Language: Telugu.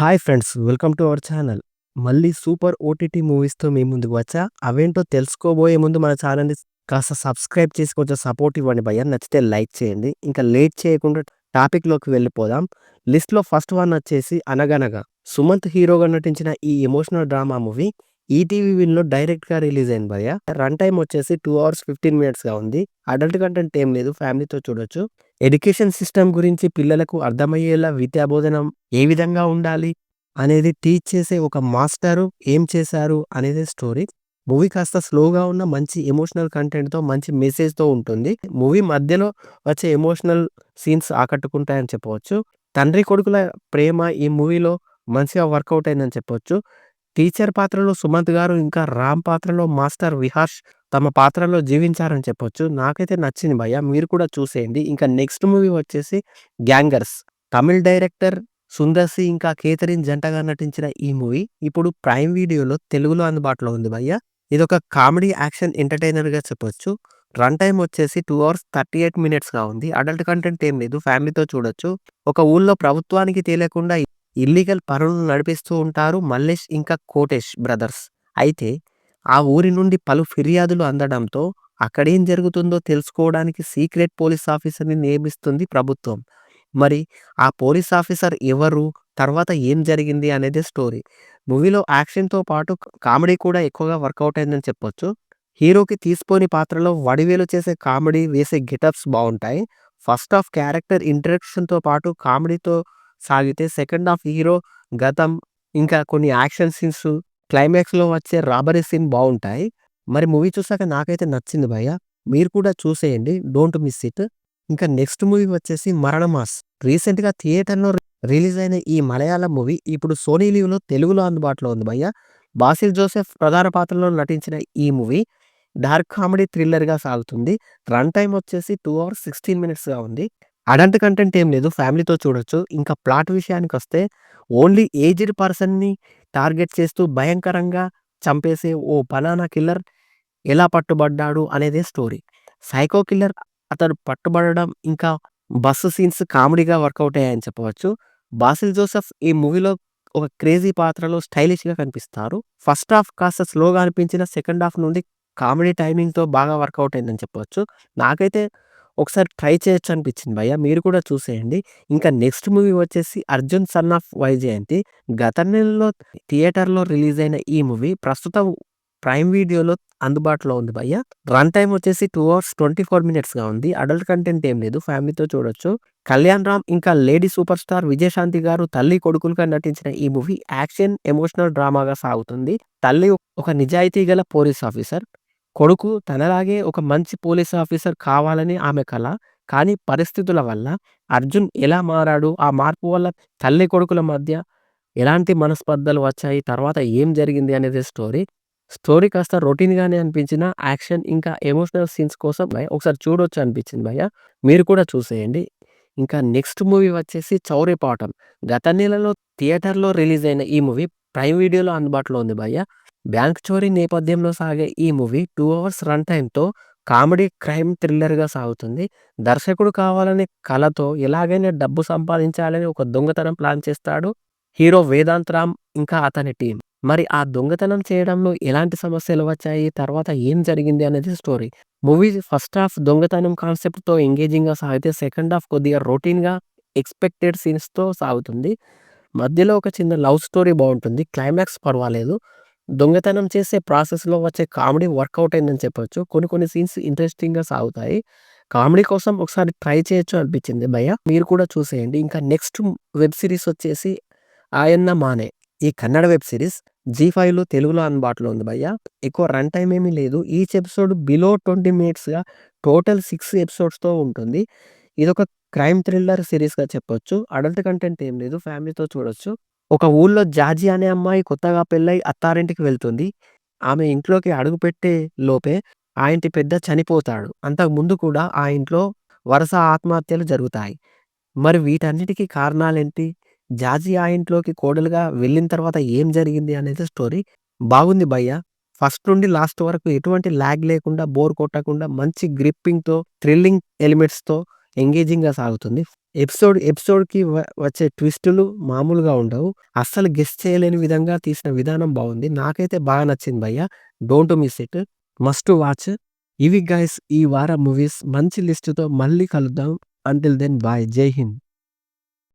Hi friends, welcome to our channel. మళ్ళీ సూపర్ ఓటీటీ మూవీస్‌తో మీ ముందుకు వచ్చా. అవేంటో తెలుసుకోబోయే ముందు మన ఛానల్‌ని కాస్త సబ్స్క్రైబ్ చేసి కొంచెం సపోర్ట్ ఇవ్వండి భయ్యా. నచ్చితే లైక్ చేయండి. ఇంకా లేట్ చేయకుండా టాపిక్‌లోకి వెళ్ళిపోదాం. లిస్ట్‌లో ఫస్ట్ వన్ వచ్చేసి 'అనగనగ'. సుమంత్ హీరోగా నటించిన ఈ ఎమోషనల్ డ్రామా మూవీ ఈటీవీ విన్‌లో డైరెక్ట్‌గా రిలీజ్ అయింది భయ్యా. రన్ టైమ్ వచ్చేసి 2 అవర్స్ 15 మినిట్స్‌గా ఉంది. అడల్ట్ కంటెంట్ ఏం లేదు. ఫ్యామిలీతో చూడొచ్చు. ఎడ్యుకేషన్ సిస్టమ్ గురించి పిల్లలకు అర్థమయ్యేలా విద్యాబోధనం ఏ విధంగా ఉండాలి అనేది టీచ్ చేసే ఒక మాస్టరు ఏం చేశారు అనేది స్టోరీ. మూవీ కాస్త స్లోగా ఉన్న మంచి ఎమోషనల్ కంటెంట్‌తో మంచి మెసేజ్‌తో ఉంటుంది. మూవీ మధ్యలో వచ్చే ఎమోషనల్ సీన్స్ ఆకట్టుకుంటాయని చెప్పవచ్చు. తండ్రి కొడుకుల ప్రేమ ఈ మూవీలో మంచిగా వర్కౌట్ అయిందని చెప్పొచ్చు. టీచర్ పాత్రలో సుమంత్ గారు, ఇంకా రామ్ పాత్రలో మాస్టర్ విహాష్ తమ పాత్రలో జీవించారని చెప్పొచ్చు. నాకైతే నచ్చింది భయ్యా. మీరు కూడా చూసేయండి. ఇంకా నెక్స్ట్ మూవీ వచ్చేసి 'గ్యాంగర్స్'. తమిళ్ డైరెక్టర్ సుందర్ సి ఇంకా కేథరిన్ జంటగా నటించిన ఈ మూవీ ఇప్పుడు ప్రైమ్ వీడియోలో తెలుగులో అందుబాటులో ఉంది భయ్యా. ఇదొక కామెడీ యాక్షన్ ఎంటర్‌టైనర్‌గా చెప్పొచ్చు. రన్ టైమ్ వచ్చేసి 2 అవర్స్ 38 మినిట్స్‌గా ఉంది. అడల్ట్ కంటెంట్ ఏం లేదు. ఫ్యామిలీతో చూడొచ్చు. ఒక ఊర్లో ప్రభుత్వానికి తెలియకుండా ఇల్లీగల్ పనులు నడిపిస్తూ ఉంటారు మల్లేష్ ఇంకా కోటేష్ బ్రదర్స్. అయితే ఆ ఊరి నుండి పలు ఫిర్యాదులు అందడంతో అక్కడేం జరుగుతుందో తెలుసుకోవడానికి సీక్రెట్ పోలీస్ ఆఫీసర్‌ని నియమిస్తుంది ప్రభుత్వం. మరి ఆ పోలీస్ ఆఫీసర్ ఎవరు? తర్వాత ఏం జరిగింది అనేదే స్టోరీ. మూవీలో యాక్షన్‌తో పాటు కామెడీ కూడా ఎక్కువగా వర్కౌట్ అయిందని చెప్పొచ్చు. హీరోకి తీసిపోని పాత్రలో వడివేలు చేసే కామెడీ, వేసే గెటప్స్ బావుంటాయి. ఫస్ట్ హాఫ్ క్యారెక్టర్ ఇంట్రడక్షన్‌తో పాటు కామెడీతో సాగితే సెకండ్ హాఫ్ హీరో గతం, ఇంకా కొన్ని యాక్షన్ సీన్స్, క్లైమాక్స్‌లో వచ్చే రాబరీ సీన్ బావుంటాయి. మరి మూవీ చూసాక నాకైతే నచ్చింది భయ్యా. మీరు కూడా చూసేయండి. Don't miss it. ఇంకా నెక్స్ట్ మూవీ వచ్చేసి 'మరణమాస్'. రీసెంట్‌గా థియేటర్‌లో రిలీజ్ అయిన ఈ మలయాళం మూవీ ఇప్పుడు సోనీ లీవ్‌లో తెలుగులో అందుబాటులో ఉంది భయ్యా. బాసిల్ జోసెఫ్ ప్రధాన పాత్రలో నటించిన ఈ మూవీ డార్క్ కామెడీ థ్రిల్లర్‌గా సాగుతుంది. రన్ టైమ్ వచ్చేసి 2 అవర్స్ 16 మినిట్స్‌గా ఉంది. అడల్ట్ కంటెంట్ ఏం లేదు. ఫ్యామిలీతో చూడొచ్చు. ఇంకా ప్లాట్ విషయానికొస్తే ఓన్లీ ఏజ్డ్ పర్సన్‌ని టార్గెట్ చేస్తూ భయంకరంగా చంపేసే ఓ పలానా కిల్లర్ ఎలా పట్టుబడ్డాడు అనేదే స్టోరీ. సైకో కిల్లర్ అతడు పట్టుబడడం, ఇంకా బస్సు సీన్స్ కామెడీగా వర్కౌట్ అయ్యాయని చెప్పవచ్చు. బాసిల్ జోసెఫ్ ఈ మూవీలో ఒక క్రేజీ పాత్రలో స్టైలిష్‌గా కనిపిస్తారు. ఫస్ట్ హాఫ్ కాస్త స్లోగా అనిపించిన సెకండ్ హాఫ్ నుండి కామెడీ టైమింగ్‌తో బాగా వర్కౌట్ అయిందని చెప్పవచ్చు. నాకైతే ఒకసారి ట్రై చేయొచ్చు అనిపించింది భయ్యా. మీరు కూడా చూసేయండి. ఇంకా నెక్స్ట్ మూవీ వచ్చేసి 'అర్జున్ సన్ ఆఫ్ వైజయంతి'. గత నెలలో థియేటర్‌లో రిలీజ్ అయిన ఈ మూవీ ప్రస్తుతం ప్రైమ్ వీడియోలో అందుబాటులో ఉంది భయ్యా. రన్ టైమ్ వచ్చేసి 2 అవర్స్ 24 మినిట్స్‌గా ఉంది. అడల్ట్ కంటెంట్ ఏం లేదు. ఫ్యామిలీతో చూడొచ్చు. కళ్యాణ్ రామ్ ఇంకా లేడీ సూపర్ స్టార్ విజయశాంతి గారు తల్లి కొడుకులుగా నటించిన ఈ మూవీ యాక్షన్, ఎమోషనల్ డ్రామాగా సాగుతుంది. తల్లి ఒక నిజాయితీ గల పోలీస్ ఆఫీసర్. కొడుకు తనలాగే ఒక మంచి పోలీస్ ఆఫీసర్ కావాలని ఆమె కల. కానీ పరిస్థితుల వల్ల అర్జున్ ఎలా మారాడు? ఆ మార్పు వల్ల తల్లి కొడుకుల మధ్య ఎలాంటి మనస్పర్ధలు వచ్చాయి? తర్వాత ఏం జరిగింది అనేది స్టోరీ. స్టోరీ కాస్త రొటీన్‌గానే అనిపించిన యాక్షన్ ఇంకా ఎమోషనల్ సీన్స్ కోసం ఒకసారి చూడొచ్చు అనిపించింది భయ్యా. మీరు కూడా చూసేయండి. ఇంకా నెక్స్ట్ మూవీ వచ్చేసి 'చౌర్యపాఠం'. గత నెలలో థియేటర్‌లో రిలీజ్ అయిన ఈ మూవీ ప్రైమ్ వీడియోలో అందుబాటులో ఉంది భయ్యా. బ్యాంక్ చోరీ నేపథ్యంలో సాగే ఈ మూవీ 2 అవర్స్ రన్ టైమ్‌తో కామెడీ, క్రైమ్ థ్రిల్లర్‌గా సాగుతుంది. దర్శకుడు కావాలనే కలతో ఎలాగైనా డబ్బు సంపాదించాలని ఒక దొంగతనం ప్లాన్ చేస్తాడు హీరో వేదాంత్ రామ్ ఇంకా అతని టీమ్. మరి ఆ దొంగతనం చేయడంలో ఎలాంటి సమస్యలు వచ్చాయి? తర్వాత ఏం జరిగింది అనేది స్టోరీ. మూవీ ఫస్ట్ హాఫ్ దొంగతనం కాన్సెప్ట్‌తో ఎంగేజింగ్‌గా సాగితే సెకండ్ హాఫ్ కొద్దిగా రొటీన్‌గా ఎక్స్‌పెక్టెడ్ సీన్స్‌తో సాగుతుంది. మధ్యలో ఒక చిన్న లవ్ స్టోరీ బావుంటుంది. క్లైమాక్స్ పర్వాలేదు. దొంగతనం చేసే ప్రాసెస్‌లో వచ్చే కామెడీ వర్కౌట్ అయిందని చెప్పొచ్చు. కొన్ని కొన్ని సీన్స్ ఇంట్రెస్టింగ్‌గా సాగుతాయి. కామెడీ కోసం ఒకసారి ట్రై చేయొచ్చు అనిపించింది భయ్యా. మీరు కూడా చూసేయండి. ఇంకా నెక్స్ట్ వెబ్ సీరీస్ వచ్చేసి 'ఆయన్న మానే'. ఈ కన్నడ వెబ్ సీరీస్ జీ5లో తెలుగులో అందుబాటులో ఉంది భయ్యా. ఎక్కువ రన్ టైమ్ ఏమీ లేదు. ఈచ్ ఎపిసోడ్ బిలో 20 మినిట్స్‌గా టోటల్ 6 ఎపిసోడ్స్‌తో ఉంటుంది. ఇదొక క్రైమ్ థ్రిల్లర్ సీరీస్‌గా చెప్పొచ్చు. అడల్ట్ కంటెంట్ ఏం లేదు. ఫ్యామిలీతో చూడొచ్చు. ఒక ఊళ్ళో జాజీ అనే అమ్మాయి కొత్తగా పెళ్ళై అత్తారింటికి వెళ్తుంది. ఆమె ఇంట్లోకి అడుగుపెట్టే లోపే ఆ ఇంటి పెద్ద చనిపోతాడు. అంతకుముందు కూడా ఆ ఇంట్లో వరుస ఆత్మహత్యలు జరుగుతాయి. మరి వీటన్నిటికి కారణాలేంటి? జాజీ ఆ ఇంట్లోకి కోడలుగా వెళ్ళిన తర్వాత ఏం జరిగింది అనేది స్టోరీ. బాగుంది భయ్యా. ఫస్ట్ నుండి లాస్ట్ వరకు ఎటువంటి ల్యాగ్ లేకుండా, బోర్ కొట్టకుండా మంచి గ్రిప్పింగ్‌తో, థ్రిల్లింగ్ ఎలిమెంట్స్‌తో ఎంగేజింగ్‌గా సాగుతుంది. ఎపిసోడ్‌కి వచ్చే ట్విస్టులు మామూలుగా ఉండవు. అస్సలు గెస్ చేయలేని విధంగా తీసిన విధానం బావుంది. నాకైతే బాగా నచ్చింది భయ్యా. Don't miss it. Must to watch. ఇవి గైస్ ఈ వారం మూవీస్. మంచి లిస్ట్‌తో మళ్ళీ కలుద్దాం. Until then bye. Jai Hind.